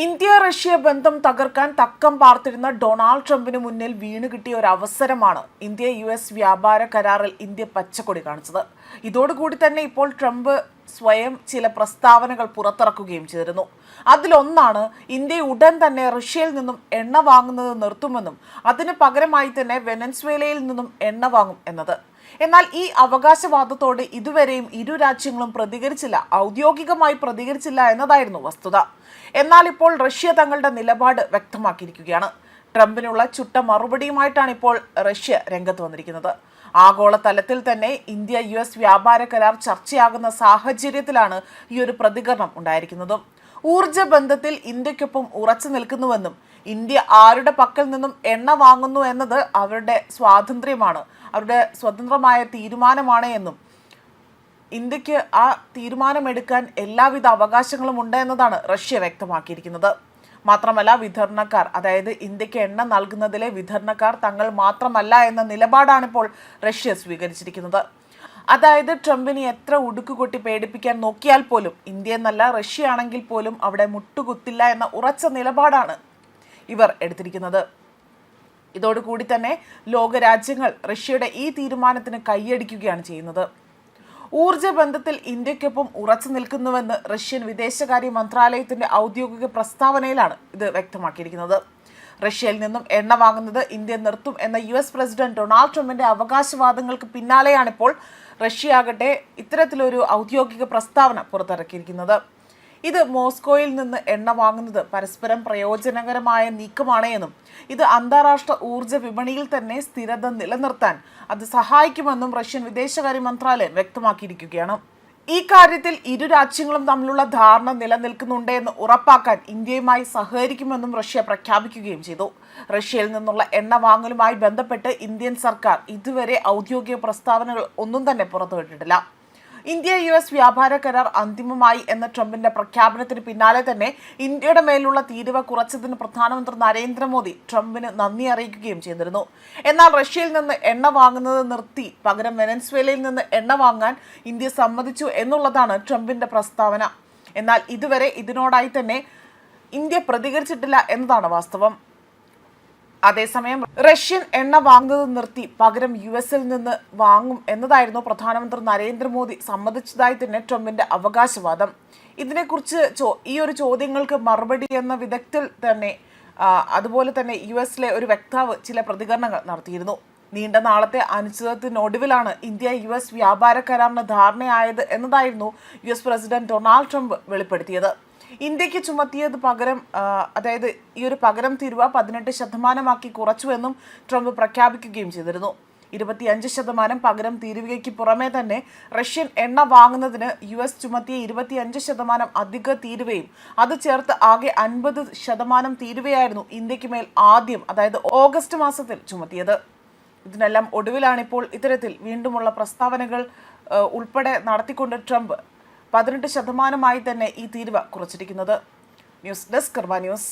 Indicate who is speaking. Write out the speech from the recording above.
Speaker 1: India Russia ബന്ധം തകർക്കാൻ തക്കം പാർത്തിരുന്ന ഡൊണാൾഡ് ട്രംപിന് മുന്നിൽ വീണ് കിട്ടിയ ഒരു അവസരമാണ് ഇന്ത്യ US വ്യാപാര കരാറിൽ ഇന്ത്യ പച്ചക്കൊടി കാണിച്ചത്. ഇതോടുകൂടി തന്നെ ഇപ്പോൾ ട്രംപ് സ്വയം ചില പ്രസ്താവനകൾ പുറത്തിറക്കുകയും ചെയ്തിരുന്നു. അതിലൊന്നാണ് ഇന്ത്യ ഉടൻ തന്നെ റഷ്യയിൽ നിന്നും എണ്ണ വാങ്ങുന്നത് നിർത്തുമെന്നും അതിന് പകരമായി തന്നെ വെനസ്വേലയിൽ നിന്നും എണ്ണ വാങ്ങും എന്നത്. എന്നാൽ ഈ അവകാശവാദത്തോട് ഇതുവരെയും ഇരു രാജ്യങ്ങളും പ്രതികരിച്ചില്ല, ഔദ്യോഗികമായി പ്രതികരിച്ചില്ല എന്നതായിരുന്നു വസ്തുത. എന്നാൽ ഇപ്പോൾ റഷ്യ തങ്ങളുടെ നിലപാട് വ്യക്തമാക്കിയിരിക്കുകയാണ്. ട്രംപിനുള്ള ചുട്ട മറുപടിയുമായിട്ടാണ് ഇപ്പോൾ റഷ്യ രംഗത്ത് വന്നിരിക്കുന്നത്. ആഗോളതലത്തിൽ തന്നെ ഇന്ത്യ US വ്യാപാര കരാർ ചർച്ചയാകുന്ന സാഹചര്യത്തിലാണ് ഈ ഒരു പ്രതികരണം ഉണ്ടായിരിക്കുന്നതും. ഊർജ ബന്ധത്തിൽ ഇന്ത്യക്കൊപ്പം ഉറച്ചു നിൽക്കുന്നുവെന്നും ഇന്ത്യ ആരുടെ പക്കൽ നിന്നും എണ്ണ വാങ്ങുന്നു എന്നത് അവരുടെ സ്വാതന്ത്ര്യമാണ്, അവരുടെ സ്വതന്ത്രമായ തീരുമാനമാണ് എന്നും ഇന്ത്യക്ക് ആ തീരുമാനമെടുക്കാൻ എല്ലാവിധ അവകാശങ്ങളും ഉണ്ട് എന്നതാണ് റഷ്യ വ്യക്തമാക്കിയിരിക്കുന്നത്. മാത്രമല്ല, വിതരണക്കാർ, അതായത് ഇന്ത്യക്ക് എണ്ണ നൽകുന്നതിലെ വിതരണക്കാർ തങ്ങൾ മാത്രമല്ല എന്ന നിലപാടാണിപ്പോൾ റഷ്യ സ്വീകരിച്ചിരിക്കുന്നത്. അതായത് ട്രംപിനെ എത്ര ഉടുക്കുകൊട്ടി പേടിപ്പിക്കാൻ നോക്കിയാൽ പോലും ഇന്ത്യ എന്നല്ല റഷ്യ ആണെങ്കിൽ പോലും അവിടെ മുട്ടുകുത്തില്ല എന്ന ഉറച്ച നിലപാടാണ് ഇവർ എടുത്തിരിക്കുന്നത്. ഇതോടുകൂടി തന്നെ ലോകരാജ്യങ്ങൾ റഷ്യയുടെ ഈ തീരുമാനത്തിന് കൈയടിക്കുകയാണ് ചെയ്യുന്നത്. ഊർജ ബന്ധത്തിൽ ഇന്ത്യക്കൊപ്പം ഉറച്ചു നിൽക്കുന്നുവെന്ന് റഷ്യൻ വിദേശകാര്യ മന്ത്രാലയത്തിന്റെ ഔദ്യോഗിക പ്രസ്താവനയിലാണ് ഇത് വ്യക്തമാക്കിയിരിക്കുന്നത്. റഷ്യയിൽ നിന്നും എണ്ണ വാങ്ങുന്നത് ഇന്ത്യ നിർത്തും എന്ന US പ്രസിഡന്റ് ഡൊണാൾഡ് ട്രംപിന്റെ അവകാശവാദങ്ങൾക്ക് പിന്നാലെയാണിപ്പോൾ റഷ്യ ആകട്ടെ ഇത്തരത്തിലൊരു ഔദ്യോഗിക പ്രസ്താവന പുറത്തിറക്കിയിരിക്കുന്നത്. ഇത് മോസ്കോയിൽ നിന്ന് എണ്ണ വാങ്ങുന്നത് പരസ്പരം പ്രയോജനകരമായ നീക്കമാണ് എന്നും ഇത് അന്താരാഷ്ട്ര ഊർജ്ജ വിപണിയിൽ തന്നെ സ്ഥിരത നിലനിർത്താൻ അത് സഹായിക്കുമെന്നും റഷ്യൻ വിദേശകാര്യ മന്ത്രാലയം വ്യക്തമാക്കിയിരിക്കുകയാണ്. ഈ കാര്യത്തിൽ ഇരു രാജ്യങ്ങളും തമ്മിലുള്ള ധാരണ നിലനിൽക്കുന്നുണ്ട് എന്ന് ഉറപ്പാക്കാൻ ഇന്ത്യയുമായി സഹകരിക്കുമെന്നും റഷ്യ പ്രഖ്യാപിക്കുകയും ചെയ്തു. റഷ്യയിൽ നിന്നുള്ള എണ്ണ വാങ്ങലുമായി ബന്ധപ്പെട്ട് ഇന്ത്യൻ സർക്കാർ ഇതുവരെ ഔദ്യോഗിക പ്രസ്താവനകൾ ഒന്നും തന്നെ പുറത്തുവിട്ടിട്ടില്ല. ഇന്ത്യ US വ്യാപാര കരാർ അന്തിമമായി എന്ന ട്രംപിന്റെ പ്രഖ്യാപനത്തിന് പിന്നാലെ തന്നെ ഇന്ത്യയുടെ മേലുള്ള തീരുവ കുറച്ചതിന് പ്രധാനമന്ത്രി നരേന്ദ്രമോദി ട്രംപിന് നന്ദി അറിയിക്കുകയും ചെയ്തിരുന്നു. എന്നാൽ റഷ്യയിൽ നിന്ന് എണ്ണ വാങ്ങുന്നത് നിർത്തി പകരം വെനസ്വേലയിൽ നിന്ന് എണ്ണ വാങ്ങാൻ ഇന്ത്യ സമ്മതിച്ചു എന്നുള്ളതാണ് ട്രംപിന്റെ പ്രസ്താവന. എന്നാൽ ഇതുവരെ ഇതിനോടായി തന്നെ ഇന്ത്യ പ്രതികരിച്ചിട്ടില്ല എന്നതാണ് വാസ്തവം. അതേസമയം റഷ്യൻ എണ്ണ വാങ്ങുന്നത് നിർത്തി പകരം US-ൽ നിന്ന് വാങ്ങും എന്നതായിരുന്നു പ്രധാനമന്ത്രി നരേന്ദ്രമോദി സമ്മതിച്ചതായി തന്നെ ട്രംപിന്റെ അവകാശവാദം. ഇതിനെക്കുറിച്ച് ഈ ഒരു ചോദ്യങ്ങൾക്ക് മറുപടി എന്ന വിധത്തിൽ തന്നെ അതുപോലെ തന്നെ US-ലെ ഒരു വക്താവ് ചില പ്രതികരണങ്ങൾ നടത്തിയിരുന്നു. നീണ്ട നാളത്തെ അനിശ്ചിതത്വത്തിനൊടുവിലാണ് ഇന്ത്യ US വ്യാപാര കരാറിന് ധാരണയായത് എന്നതായിരുന്നു US പ്രസിഡന്റ് ഡൊണാൾഡ് ട്രംപ് വെളിപ്പെടുത്തിയത്. ഇന്ത്യക്ക് ചുമത്തിയത് അതായത് ഈ ഒരു പകരം തീരുവ 18% കുറച്ചുവെന്നും ട്രംപ് പ്രഖ്യാപിക്കുകയും ചെയ്തിരുന്നു. 25% പകരം തീരുവയ്ക്ക് പുറമെ തന്നെ റഷ്യൻ എണ്ണ വാങ്ങുന്നതിന് US ചുമത്തിയ 25% അധിക തീരുവയും അത് ചേർത്ത് ആകെ 50% തീരുവയായിരുന്നു ഇന്ത്യക്ക് മേൽ ആദ്യം, അതായത് ഓഗസ്റ്റ് മാസത്തിൽ ചുമത്തിയത്. ഇതിനെല്ലാം ഒടുവിലാണിപ്പോൾ ഇത്തരത്തിൽ വീണ്ടുമുള്ള പ്രസ്താവനകൾ ഉൾപ്പെടെ നടത്തിക്കൊണ്ട് ട്രംപ് 18% തന്നെ ഈ തീരുവ കുറച്ചിരിക്കുന്നത്. ന്യൂസ് ഡെസ്ക് കർമ്മ ന്യൂസ്.